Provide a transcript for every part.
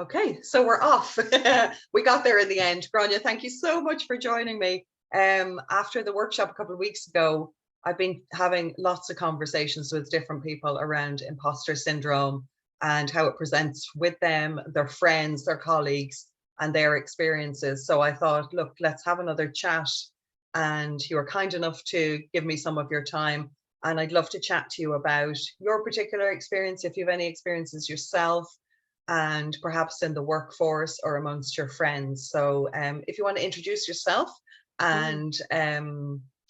Okay, so we're off. We got there in the end. Grainne, thank you so much for joining me. After the workshop a couple of weeks ago, I've been having lots of conversations with different people around imposter syndrome and how it presents with them, their friends, their colleagues, and their experiences. So I thought, look, let's have another chat. And you were kind enough to give me some of your time. And I'd love to chat to you about your particular experience, if you have any experiences yourself, and perhaps in the workforce or amongst your friends. So if you want to introduce yourself, and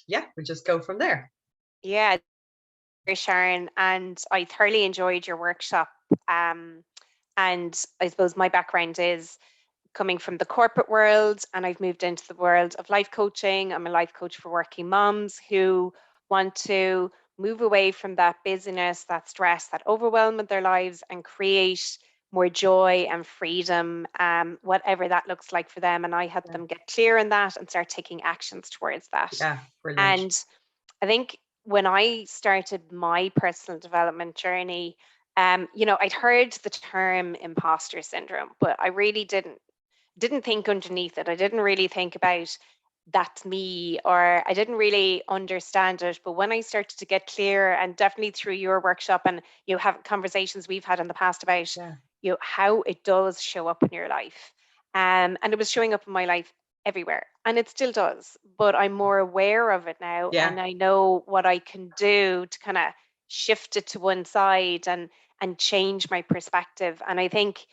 yeah, we'll just go from there. Yeah, Sharon, and I thoroughly enjoyed your workshop. And I suppose my background is coming from the corporate world, and I've moved into the world of life coaching. I'm a life coach for working moms who want to move away from that busyness, that stress, that overwhelm of their lives, and create more joy and freedom, whatever that looks like for them. And I help them get clear on that and start taking actions towards that. Yeah, brilliant. And I think when I started my personal development journey, I'd heard the term imposter syndrome, but I really didn't think underneath it. I didn't really think about that's me, or I didn't really understand it. But when I started to get clear, and definitely through your workshop, and you have conversations we've had in the past about how it does show up in your life, and it was showing up in my life everywhere, and it still does, but I'm more aware of it now, and I know what I can do to kind of shift it to one side and change my perspective. And I think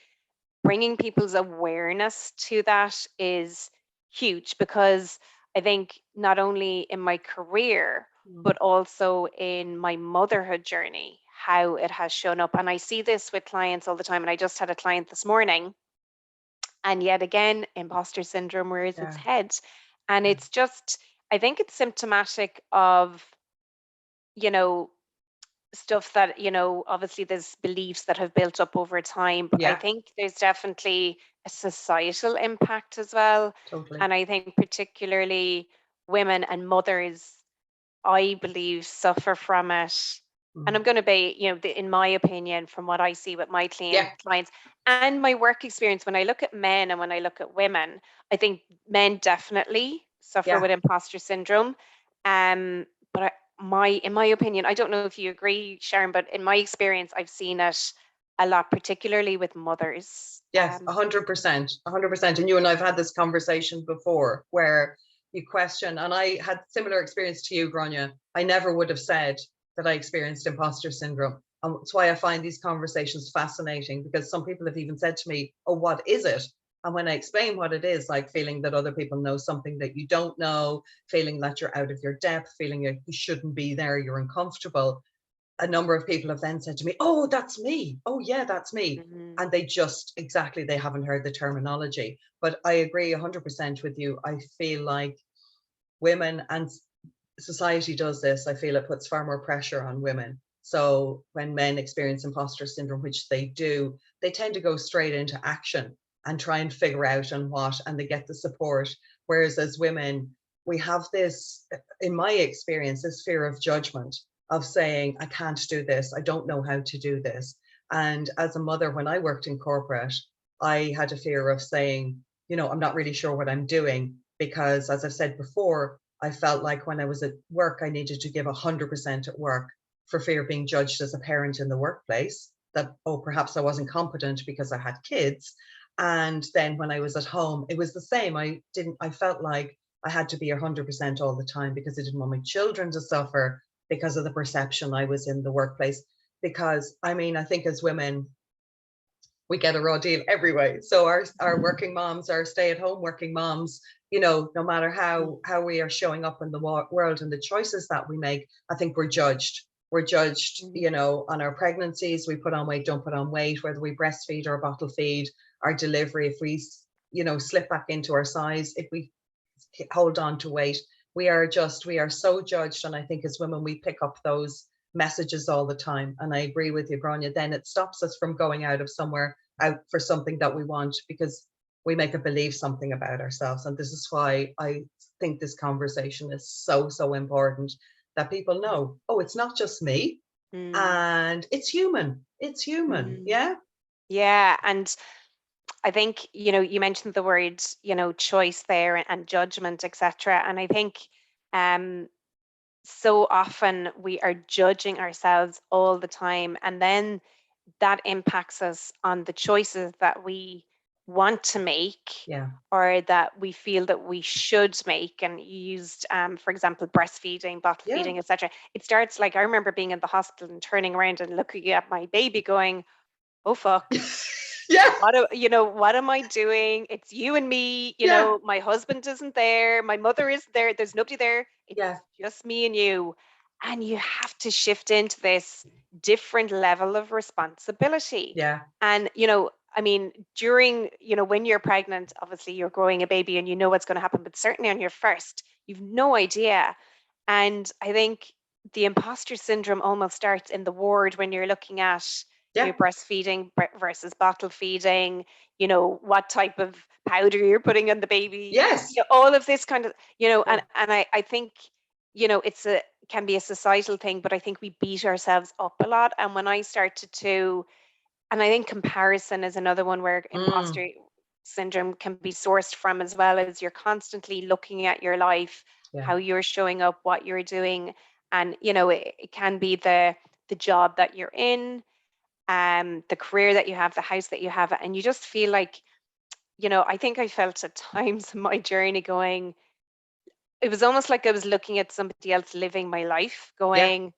bringing people's awareness to that is huge, because I think not only in my career, but also in my motherhood journey, how it has shown up. And I see this with clients all the time. And I just had a client this morning, and yet again, imposter syndrome rears its head. And it's just, I think it's symptomatic of, stuff that, obviously there's beliefs that have built up over time, but I think there's definitely a societal impact as well. Totally. And I think particularly women and mothers, I believe, suffer from it. And I'm going to be, in my opinion, from what I see with my clients and my work experience, when I look at men and when I look at women, I think men definitely suffer with imposter syndrome. But in my opinion, I don't know if you agree, Sharon, but in my experience, I've seen it a lot, particularly with mothers. Yes, 100%, 100%. And you and I've had this conversation before where you question, and I had similar experience to you, Grainne. I never would have said that I experienced imposter syndrome. And that's why I find these conversations fascinating, because some people have even said to me, oh, what is it? And when I explain what it is, like feeling that other people know something that you don't know, feeling that you're out of your depth, feeling you shouldn't be there, you're uncomfortable. A number of people have then said to me, oh, that's me. Oh, yeah, that's me. And they haven't heard the terminology. But I agree 100% with you. I feel like women, and society does this, I feel it puts far more pressure on women. So when men experience imposter syndrome, which they do, they tend to go straight into action and try and figure out on what, and they get the support. Whereas as women, we have this, in my experience, this fear of judgment, of saying, I can't do this, I don't know how to do this. And as a mother, when I worked in corporate, I had a fear of saying, I'm not really sure what I'm doing, because as I've said before, I felt like when I was at work, I needed to give 100% at work for fear of being judged as a parent in the workplace, that, oh, perhaps I wasn't competent because I had kids. And then when I was at home, it was the same. I felt like I had to be 100% all the time, because I didn't want my children to suffer because of the perception I was in the workplace. Because I think as women, we get a raw deal every way. So our working moms, our stay-at-home working moms, no matter how we are showing up in the world and the choices that we make, I think we're judged. We're judged, on our pregnancies, we put on weight, don't put on weight, whether we breastfeed or bottle feed, our delivery, if we, slip back into our size, if we hold on to weight, we are so judged. And I think as women, we pick up those messages all the time. And I agree with you, Grainne, then it stops us from going out for something that we want, because we make a believe something about ourselves. And this is why I think this conversation is so, so important, that people know, oh, it's not just me, and it's human. It's human. Yeah. Yeah. And I think, you mentioned the word, choice there, and judgment, etc. And I think so often we are judging ourselves all the time, and then that impacts us on the choices that we want to make, Yeah. or that we feel that we should make. And you used, for example, breastfeeding, bottle Yeah. feeding, etc. It starts, like, I remember being in the hospital and turning around and looking at my baby going, oh fuck, Yeah. what am I doing? It's you and me, Yeah. my husband isn't there, my mother isn't there, there's nobody there, it's Yeah. just me and you. And you have to shift into this different level of responsibility. Yeah. And, I mean, during, when you're pregnant, obviously you're growing a baby and you know what's going to happen, but certainly on your first, you've no idea. And I think the imposter syndrome almost starts in the ward when you're looking at Yeah. breastfeeding versus bottle feeding, what type of powder you're putting on the baby, Yes. all of this kind of, Yeah. and I think, can be a societal thing, but I think we beat ourselves up a lot. And when I started to, and I think comparison is another one where imposter syndrome can be sourced from, as well as you're constantly looking at your life, Yeah. how you're showing up, what you're doing. And, it can be the job that you're in, the career that you have, the house that you have, and you just feel like, I think I felt at times in my journey going, it was almost like I was looking at somebody else living my life going,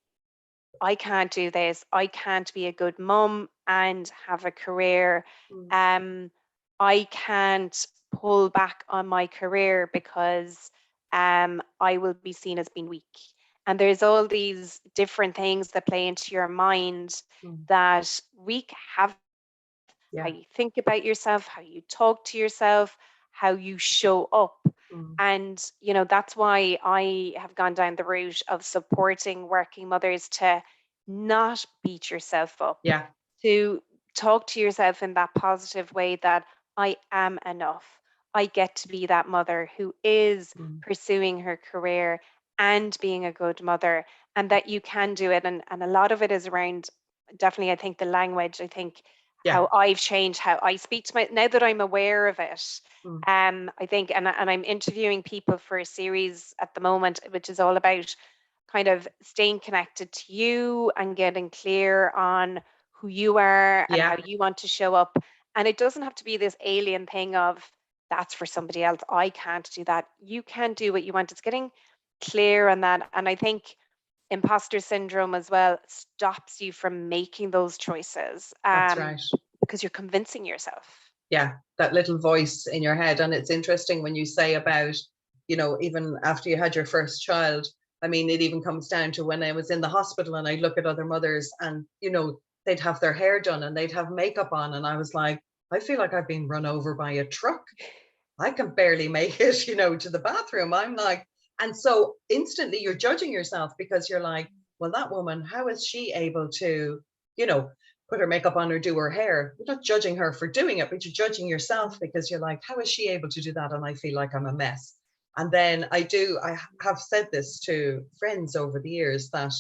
I can't do this. I can't be a good mum and have a career. I can't pull back on my career because I will be seen as being weak. And there's all these different things that play into your mind that wreak havoc. Yeah. How you think about yourself, how you talk to yourself, how you show up. And, that's why I have gone down the route of supporting working mothers to not beat yourself up, Yeah. to talk to yourself in that positive way that I am enough. I get to be that mother who is pursuing her career and being a good mother, and that you can do it. And a lot of it is around, definitely, I think, the language. I think how I've changed, how I speak to now that I'm aware of it. I think, and I'm interviewing people for a series at the moment, which is all about kind of staying connected to you and getting clear on who you are and how you want to show up. And it doesn't have to be this alien thing of, that's for somebody else, I can't do that. You can do what you want. It's getting clear on that. And I think imposter syndrome as well stops you from making those choices. That's right. Because you're convincing yourself. Yeah, that little voice in your head. And it's interesting when you say about, even after you had your first child, I mean, it even comes down to when I was in the hospital and I look at other mothers and, they'd have their hair done and they'd have makeup on. And I was like, I feel like I've been run over by a truck. I can barely make it, to the bathroom. I'm like, and so instantly you're judging yourself because you're like, well, that woman, how is she able to, put her makeup on or do her hair? You're not judging her for doing it, but you're judging yourself because you're like, how is she able to do that? And I feel like I'm a mess. And then I have said this to friends over the years that,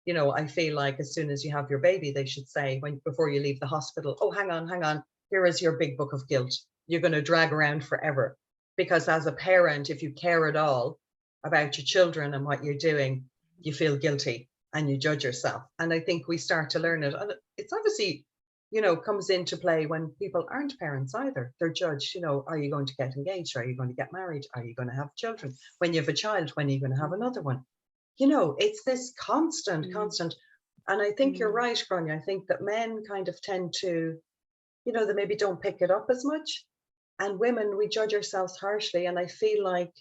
I feel like as soon as you have your baby, they should say before you leave the hospital, oh, hang on, here is your big book of guilt. You're going to drag around forever. Because as a parent, if you care at all about your children and what you're doing, you feel guilty and you judge yourself. And I think we start to learn it. And it's obviously, comes into play when people aren't parents either. They're judged, are you going to get engaged? Are you going to get married? Are you going to have children? When you have a child, when are you going to have another one? It's this constant. And I think you're right, Grainne. I think that men kind of tend to, they maybe don't pick it up as much. And women, we judge ourselves harshly. And I feel like,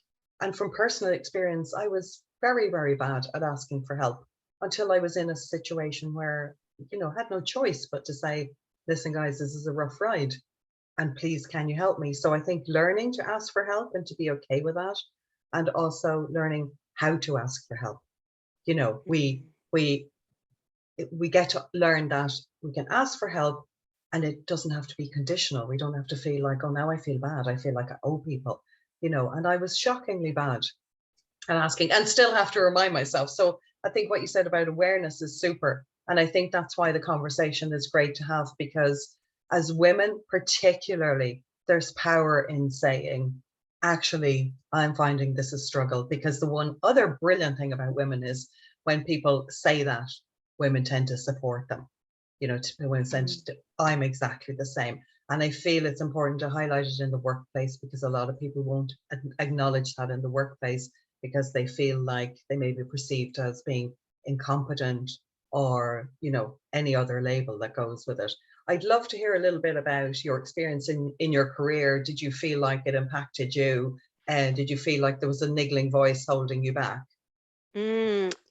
and from personal experience, I was very, very bad at asking for help until I was in a situation where, had no choice but to say, listen, guys, this is a rough ride. And please, can you help me? So I think learning to ask for help and to be okay with that. And also learning how to ask for help. We get to learn that we can ask for help. And it doesn't have to be conditional. We don't have to feel like, oh, now I feel bad. I feel like I owe people, and I was shockingly bad at asking and still have to remind myself. So I think what you said about awareness is super. And I think that's why the conversation is great to have, because as women, particularly, there's power in saying, actually, I'm finding this a struggle, because the one other brilliant thing about women is when people say that, women tend to support them. You know, women tend to, I'm exactly the same. And I feel it's important to highlight it in the workplace, because a lot of people won't acknowledge that in the workplace, because they feel like they may be perceived as being incompetent, or, you know, any other label that goes with it. I'd love to hear a little bit about your experience in your career. Did you feel like it impacted you? And did you feel like there was a niggling voice holding you back?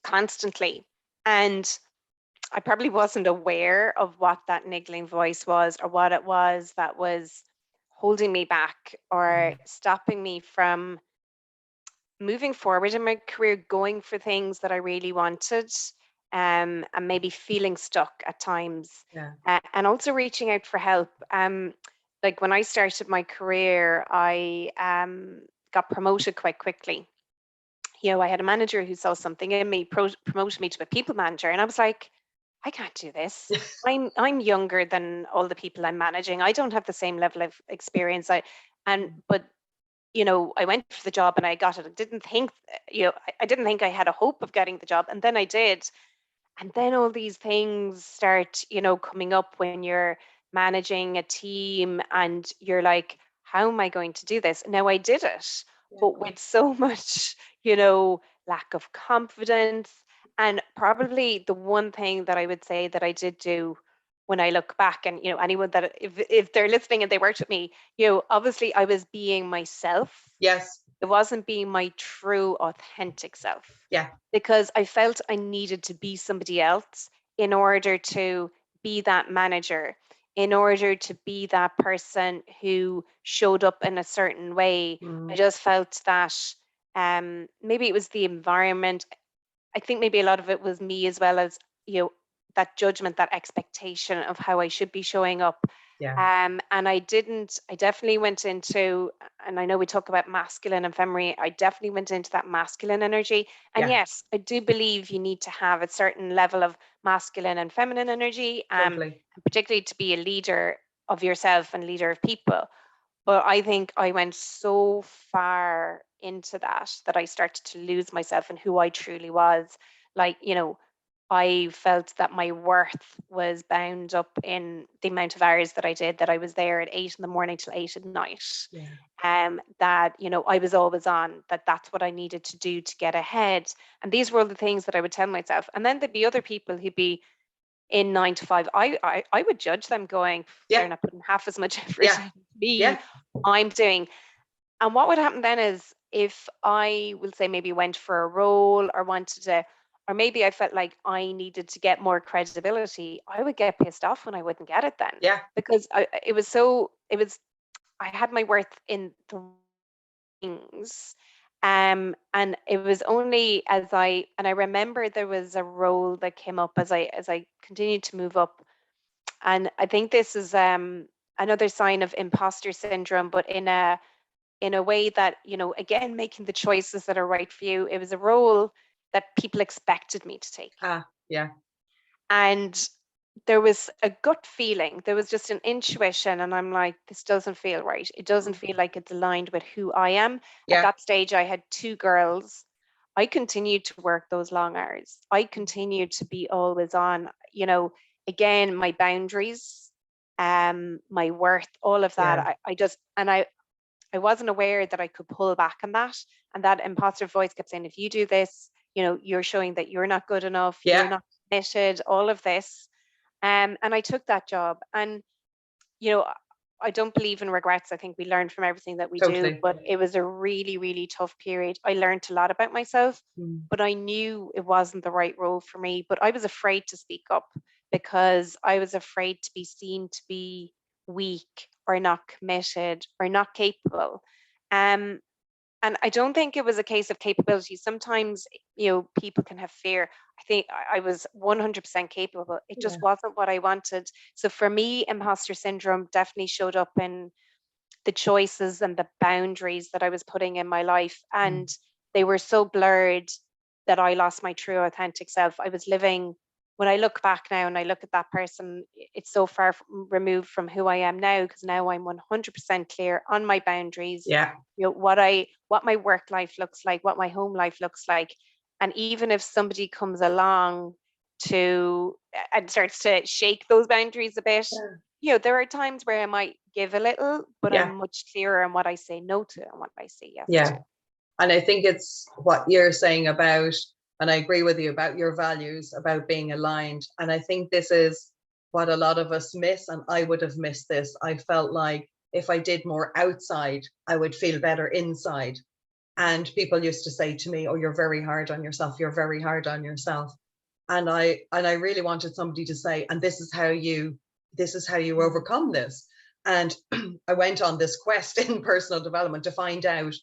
Constantly. And I probably wasn't aware of what that niggling voice was, or what it was that was holding me back or stopping me from moving forward in my career, going for things that I really wanted, and maybe feeling stuck at times, Yeah. and also reaching out for help. Like when I started my career, I got promoted quite quickly. You know, I had a manager who saw something in me, promoted me to a people manager, and I was like, I can't do this. I'm younger than all the people I'm managing. I don't have the same level of experience. But you know, I went for the job and I got it. I didn't think, I didn't think I had a hope of getting the job, and then I did. And then all these things start, coming up when you're managing a team, and you're like, how am I going to do this? Now I did it, but with so much, lack of confidence. And probably the one thing that I would say that I did do when I look back, and anyone that, if they're listening and they worked with me, obviously I was being myself. Yes. It wasn't being my true, authentic self. Yeah. Because I felt I needed to be somebody else in order to be that manager, in order to be that person who showed up in a certain way. I just felt that maybe it was the environment. I think maybe a lot of it was me, as well as, that judgment, that expectation of how I should be showing up. Yeah. And I definitely went into, and I know we talk about masculine and feminine, I definitely went into that masculine energy. And Yeah. yes, I do believe you need to have a certain level of masculine and feminine energy, Totally. particularly to be a leader of yourself and leader of people. But I think I went so far into that I started to lose myself and who I truly was. Like, I felt that my worth was bound up in the amount of hours that I did, that I was there at 8 in the morning till 8 at night. Yeah. That, I was always on, that's what I needed to do to get ahead. And these were all the things that I would tell myself. And then there'd be other people who'd be in 9 to 5. I would judge them, going, they're not putting half as much effort Yeah. into me. Yeah. I'm doing. And what would happen then is, if I will say maybe went for a role, or wanted to, or maybe I felt like I needed to get more credibility, I would get pissed off when I wouldn't get it then. Yeah. Because I had my worth in the things. And it was only and I remember there was a role that came up as I continued to move up. And I think this is another sign of imposter syndrome, but in a way that, again, making the choices that are right for you. It was a role that people expected me to take. Yeah. And there was a gut feeling, there was just an intuition, and I'm like, this doesn't feel right. It doesn't feel like it's aligned with who I am. Yeah. At that stage, I had 2 girls. I continued to work those long hours. I continued to be always on, again, my boundaries, my worth, all of that. Yeah. I wasn't aware that I could pull back on that. And that imposter voice kept saying, if you do this, you're showing that you're not good enough, you're Yeah. not committed, all of this. And I took that job. And, you know, I don't believe in regrets. I think we learn from everything that we do, Totally. but it was a really, really tough period. I learned a lot about myself, but I knew it wasn't the right role for me. But I was afraid to speak up, because I was afraid to be seen to be weak, or not committed, or not capable. Um, and I don't think it was a case of capability. Sometimes, people can have fear. I think I was 100% capable. It Yeah. just wasn't what I wanted. So for me, imposter syndrome definitely showed up in the choices and the boundaries that I was putting in my life. And they were so blurred that I lost my true, authentic self. I was living when I look back now and I look at that person, it's so far removed from who I am now, because now I'm 100% clear on my boundaries. Yeah. You know, what my work life looks like, what my home life looks like. And even if somebody comes along and starts to shake those boundaries a bit, you know, there are times where I might give a little, but I'm much clearer on what I say no to and what I say yes to. And I think it's what you're saying about, and I agree with you about your values, about being aligned. And I think this is what a lot of us miss. And I would have missed this. I felt like if I did more outside, I would feel better inside. And people used to say to me, oh, you're very hard on yourself. You're very hard on yourself. And I really wanted somebody to say, and this is how you overcome this. And I went on this quest in personal development to find out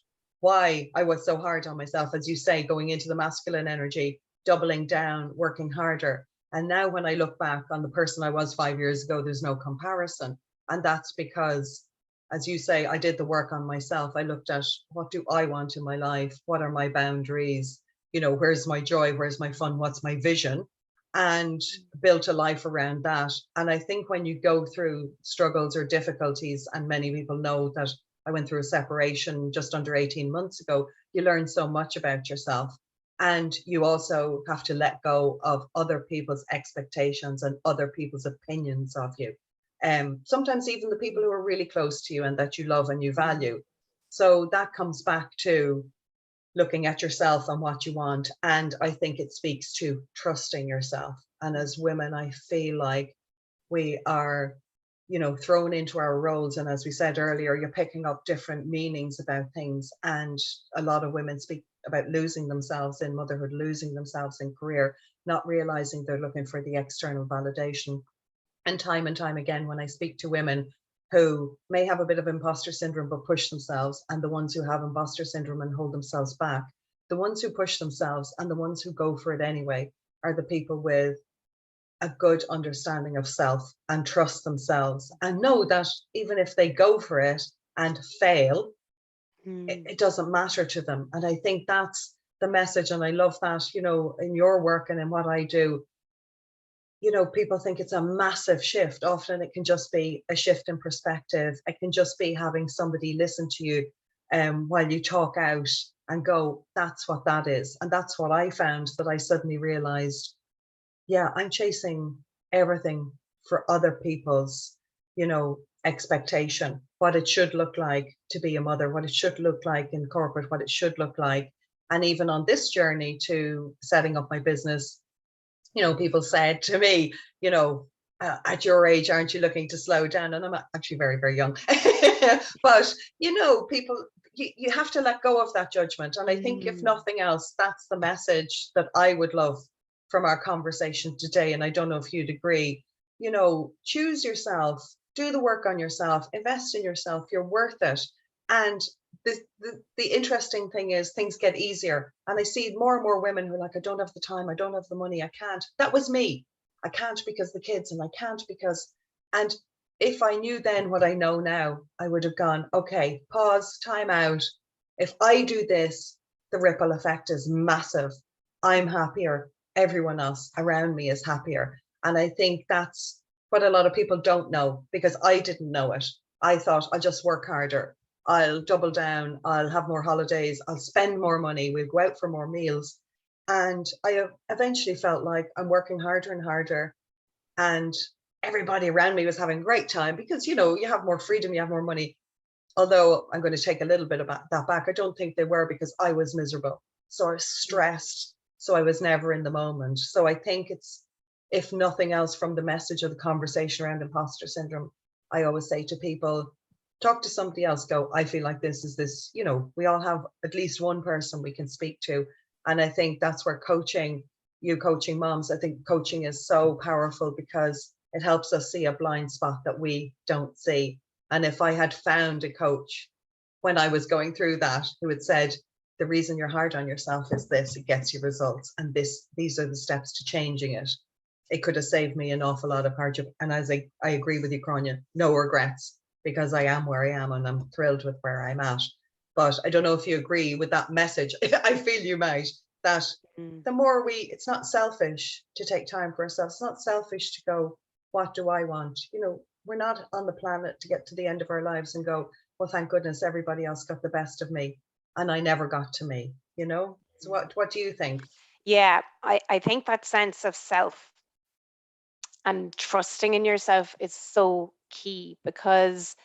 why I was so hard on myself, as you say, going into the masculine energy, doubling down, working harder. And now when I look back on the person I was 5 years ago, there's no comparison. And that's because, as you say, I did the work on myself. I looked at, what do I want in my life? What are my boundaries? You know, where's my joy? Where's my fun? What's my vision? And built a life around that. And I think when you go through struggles or difficulties, and many people know that I went through a separation just under 18 months ago, you learn so much about yourself. And you also have to let go of other people's expectations and other people's opinions of you. Sometimes even the people who are really close to you and that you love and you value. So that comes back to looking at yourself and what you want. And I think it speaks to trusting yourself. And as women, I feel like we are, you know, thrown into our roles. And as we said earlier, you're picking up different meanings about things. And a lot of women speak about losing themselves in motherhood, losing themselves in career, not realizing they're looking for the external validation. And time again, when I speak to women who may have a bit of imposter syndrome but push themselves, and the ones who have imposter syndrome and hold themselves back, the ones who push themselves and the ones who go for it anyway are the people with a good understanding of self and trust themselves and know that even if they go for it and fail, it doesn't matter to them. And I think that's the message. And I love that, you know, in your work and in what I do, you know, people think it's a massive shift. Often it can just be a shift in perspective. It can just be having somebody listen to you while you talk out and go, that's what that is. And that's what I found, that I suddenly realized, yeah, I'm chasing everything for other people's, you know, expectation, what it should look like to be a mother, what it should look like in corporate, what it should look like. And even on this journey to setting up my business, you know, people said to me, you know, at your age, aren't you looking to slow down? And I'm actually very, very young. But, you know, people, you have to let go of that judgment. And I think if nothing else, that's the message that I would love from our conversation today. And I don't know if you'd agree, you know, choose yourself, do the work on yourself, invest in yourself, you're worth it. And the interesting thing is things get easier. And I see more and more women who are like, I don't have the time, I don't have the money, I can't. That was me. I can't because the kids, and I can't because, and if I knew then what I know now, I would have gone, okay, pause, time out. If I do this, the ripple effect is massive. I'm happier. Everyone else around me is happier. And I think that's what a lot of people don't know, because I didn't know it. I thought I'll just work harder. I'll double down. I'll have more holidays. I'll spend more money. We'll go out for more meals. And I eventually felt like I'm working harder and harder. And everybody around me was having a great time because, you know, you have more freedom, you have more money. Although I'm going to take a little bit of that back. I don't think they were, because I was miserable. So I was stressed. So I was never in the moment. So I think it's, if nothing else, from the message of the conversation around imposter syndrome, I always say to people, talk to somebody else, go, I feel like this is this, you know, we all have at least one person we can speak to. And I think that's where coaching, you coaching moms, I think coaching is so powerful because it helps us see a blind spot that we don't see. And if I had found a coach when I was going through that, who had said, the reason you're hard on yourself is this, it gets you results. And these are the steps to changing it. It could have saved me an awful lot of hardship. And as I agree with you, Grainne, no regrets, because I am where I am and I'm thrilled with where I'm at. But I don't know if you agree with that message. I feel you might. that the more it's not selfish to take time for ourselves. It's not selfish to go, what do I want? You know, we're not on the planet to get to the end of our lives and go, well, thank goodness everybody else got the best of me and I never got to me, you know? So what do you think? Yeah, I think that sense of self and trusting in yourself is so key, because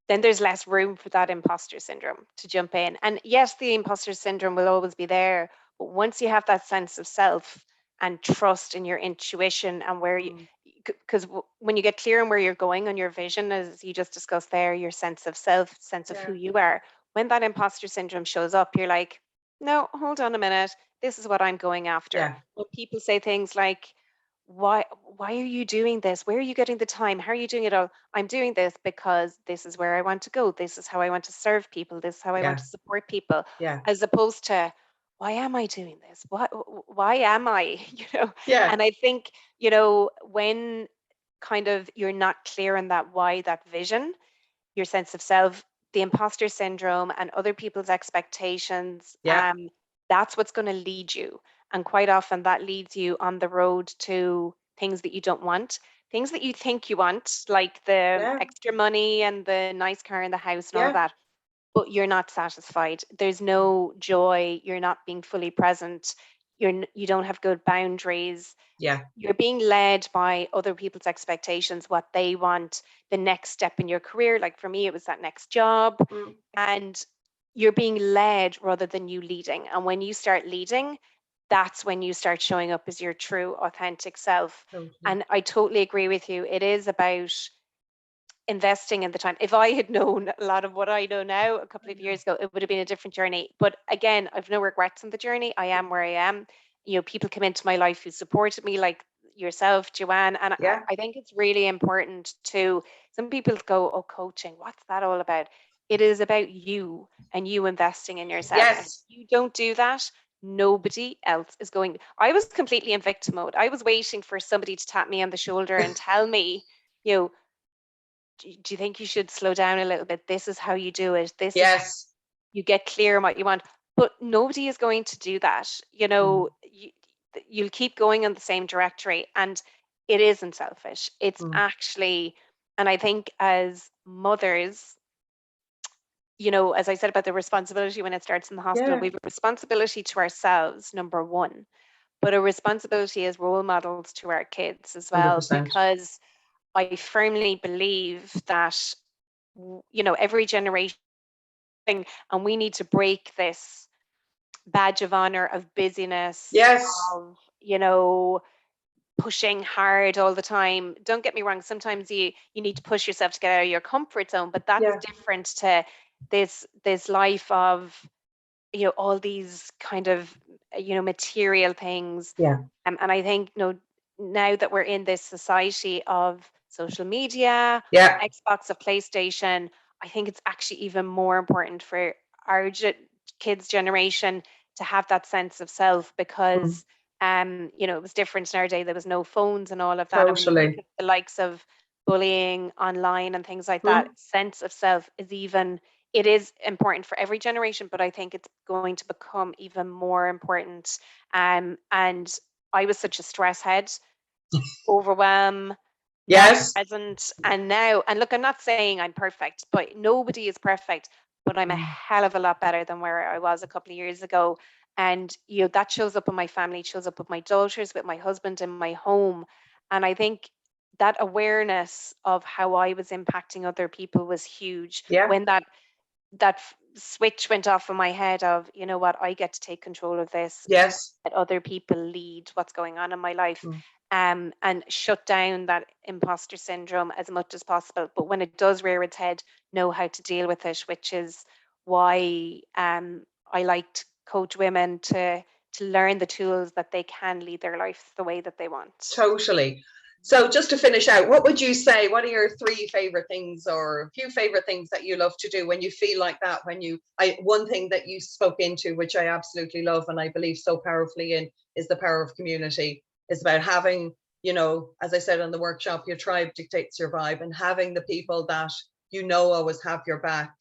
then there's less room for that imposter syndrome to jump in. And yes, the imposter syndrome will always be there, but once you have that sense of self and trust in your intuition and where you, because when you get clear on where you're going on your vision, as you just discussed there, your sense of self, sense of who you are, when that imposter syndrome shows up, you're like, no, hold on a minute, this is what I'm going after. Yeah. When people say things like, why are you doing this? Where are you getting the time? How are you doing it all? I'm doing this because this is where I want to go. This is how I want to serve people. This is how I want Yeah. to support people. Yeah. As opposed to, why am I doing this? Why am I? You know? Yeah. And I think, you know, when kind of you're not clear on that why, that vision, your sense of self, the imposter syndrome and other people's expectations, Yeah. that's what's going to lead you. And quite often that leads you on the road to things that you don't want, things that you think you want, like the Yeah. extra money and the nice car in the house and all Yeah. that, but you're not satisfied. There's no joy. You're not being fully present. You don't have good boundaries. Yeah. You're being led by other people's expectations, what they want, the next step in your career. Like for me, it was that next job. And you're being led rather than you leading. And when you start leading, that's when you start showing up as your true, authentic self. Totally. And I totally agree with you. It is about investing in the time. If I had known a lot of what I know now a couple of years ago, it would have been a different journey. But again, I've no regrets in the journey. I am where I am. You know, people come into my life who supported me, like yourself, Joanne. And Yeah. I think it's really important to, some people go, oh, coaching, what's that all about? It is about you and you investing in yourself. And if Yes. you don't do that, nobody else is going. I was completely in victim mode. I was waiting for somebody to tap me on the shoulder and tell me, you know, do you think you should slow down a little bit? This is how you do it. This is how Yes. you get clear on what you want. But nobody is going to do that. You know, you'll keep going on the same trajectory, and it isn't selfish. It's actually, and I think as mothers, you know, as I said about the responsibility when it starts in the hospital, Yeah. we have a responsibility to ourselves, number one, but a responsibility as role models to our kids as well, 100%. because I firmly believe that, you know, every generation, and we need to break this badge of honor of busyness, Yes. of, you know, pushing hard all the time. Don't get me wrong, sometimes you need to push yourself to get out of your comfort zone, but that's Yeah. different to this life of, you know, all these kind of, you know, material things. Yeah. And I think, you know, now that we're in this society of social media, Yeah. Xbox, of PlayStation, I think it's actually even more important for our kids' generation to have that sense of self, because you know, it was different in our day. There was no phones and all of that. And when you think Totally. of the likes of bullying online and things like that, sense of self is even, it is important for every generation, but I think it's going to become even more important. And I was such a stress head, overwhelm, not Yes. present. And now, and look, I'm not saying I'm perfect, but nobody is perfect, but I'm a hell of a lot better than where I was a couple of years ago. And, you know, that shows up in my family, it shows up with my daughters, with my husband, in my home. And I think that awareness of how I was impacting other people was huge. Yeah. When that switch went off in my head of, you know what, I get to take control of this, Yes. let other people lead what's going on in my life, and shut down that imposter syndrome as much as possible. But when it does rear its head, know how to deal with it, which is why I like to coach women to learn the tools that they can lead their life the way that they want. Totally. So just to finish out, what would you say, what are your 3 favorite things or a few favorite things that you love to do when you feel like that? When one thing that you spoke into, which I absolutely love and I believe so powerfully in, is the power of community. It's about having, you know, as I said in the workshop, your tribe dictates your vibe, and having the people that, you know, always have your back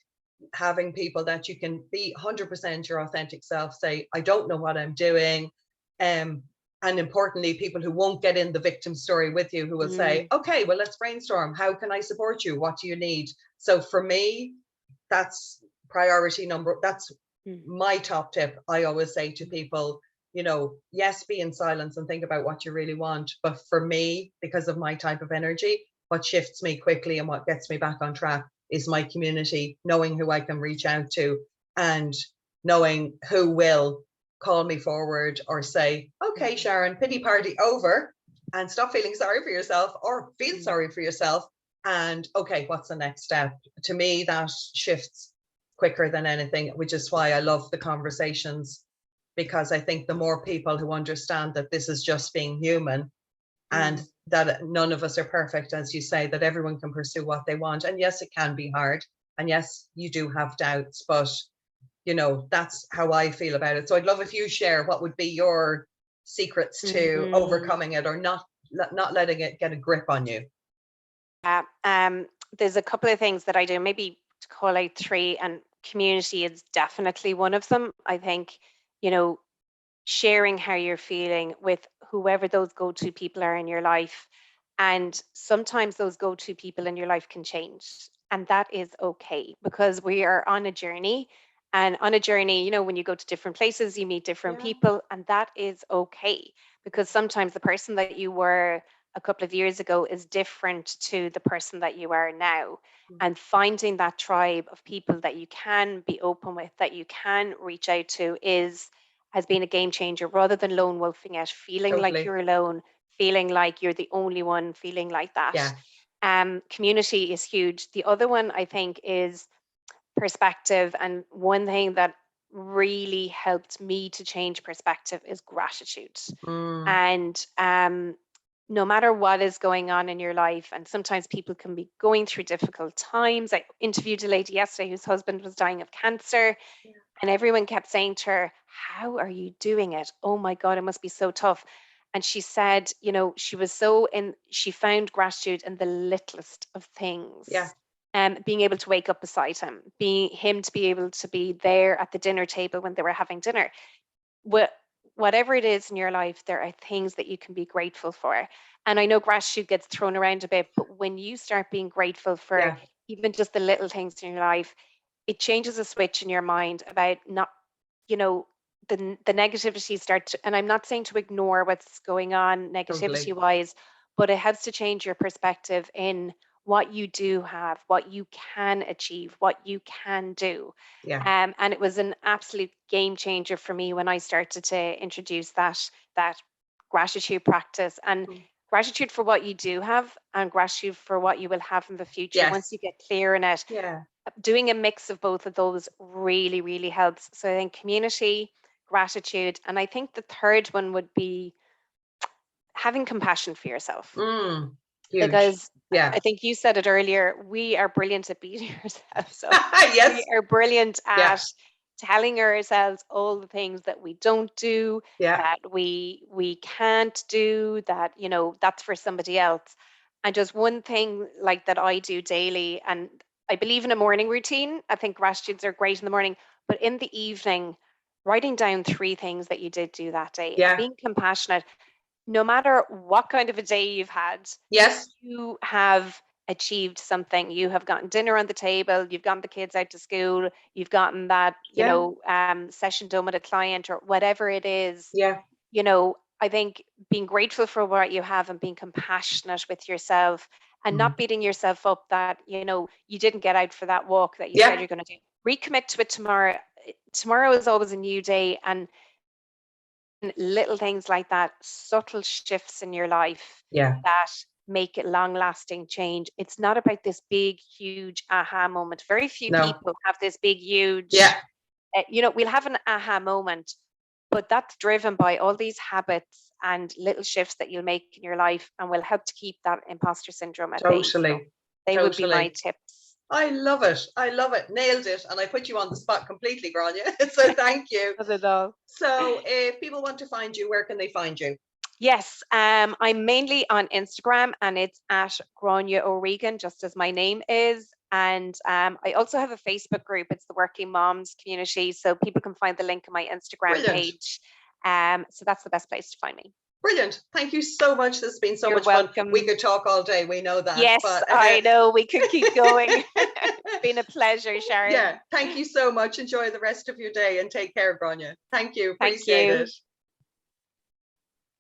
having people that you can be 100% your authentic self, say, I don't know what I'm doing. And importantly, people who won't get in the victim story with you, who will say, okay, well, let's brainstorm. How can I support you? What do you need? So for me, that's priority number. That's my top tip. I always say to people, you know, yes, be in silence and think about what you really want. But for me, because of my type of energy, what shifts me quickly and what gets me back on track is my community, knowing who I can reach out to and knowing who will call me forward or say, okay, Sharon, pity party over, and stop feeling sorry for yourself, or feel sorry for yourself. And okay, what's the next step? To me, that shifts quicker than anything, which is why I love the conversations, because I think the more people who understand that this is just being human and that none of us are perfect, as you say, that everyone can pursue what they want. And yes, it can be hard. And yes, you do have doubts, but you know, that's how I feel about it. So I'd love if you share what would be your secrets to overcoming it, or not letting it get a grip on you. There's a couple of things that I do, maybe to call out three, and community is definitely one of them. I think, you know, sharing how you're feeling with whoever those go-to people are in your life. And sometimes those go-to people in your life can change. And that is okay, because we are on a journey. And on a journey, you know, when you go to different places, you meet different people, and that is okay. Because sometimes the person that you were a couple of years ago is different to the person that you are now. And finding that tribe of people that you can be open with, that you can reach out to, has been a game changer, rather than lone wolfing it, feeling like you're alone, feeling like you're the only one, feeling like that. Community is huge. The other one, I think, is perspective. And one thing that really helped me to change perspective is gratitude. And no matter what is going on in your life, and sometimes people can be going through difficult times. I interviewed a lady yesterday whose husband was dying of cancer, and everyone kept saying to her, how are you doing it? Oh my God, it must be so tough. And she said, you know, she found gratitude in the littlest of things. Being able to wake up beside him, to be able to be there at the dinner table when they were having dinner. Whatever it is in your life, there are things that you can be grateful for. And I know gratitude gets thrown around a bit, but when you start being grateful for even just the little things in your life, it changes a switch in your mind about not, you know, the negativity and I'm not saying to ignore what's going on negativity wise, but it helps to change your perspective in what you do have, what you can achieve, what you can do. And it was an absolute game changer for me when I started to introduce that gratitude practice, and gratitude for what you do have and gratitude for what you will have in the future. Once you get clear in it, doing a mix of both of those really, really helps. So I think community, gratitude, and I think the third one would be having compassion for yourself. Huge. Because I think you said it earlier, we are brilliant at beating ourselves up. We are brilliant at telling ourselves all the things that we don't do, that we can't do, that, you know, that's for somebody else. And just one thing like that I do daily, and I believe in a morning routine. I think gratitudes are great in the morning, but in the evening, writing down 3 things that you did do that day, and being compassionate. No matter what kind of a day you've had, you have achieved something. You have gotten dinner on the table, you've gotten the kids out to school, you've gotten that, you know, session done with a client or whatever it is. You know, I think being grateful for what you have and being compassionate with yourself, and not beating yourself up that, you know, you didn't get out for that walk that you said you're going to do. Recommit to it tomorrow. Tomorrow is always a new day, and little things like that, subtle shifts in your life that make it long lasting change. It's not about this big, huge aha moment. Very few people have this big, huge, you know, we'll have an aha moment, but that's driven by all these habits and little shifts that you'll make in your life, and will help to keep that imposter syndrome at bay. So they would be my tips. I love it. I love it. Nailed it. And I put you on the spot completely, Grainne. So thank you. Not at all. So if people want to find you, where can they find you? Yes, I'm mainly on Instagram, and it's at Grainne O'Regan, just as my name is. And I also have a Facebook group. It's the Working Moms Community. So people can find the link on my Instagram Brilliant. page. So that's the best place to find me. Brilliant. Thank you so much. This has been so You're much welcome. fun. We could talk all day. We know that. Yes, but, I know. We could keep going. It's been a pleasure, Sharon. Yeah. Thank you so much. Enjoy the rest of your day and take care, Grainne. Thank you. Thank Appreciate you. it.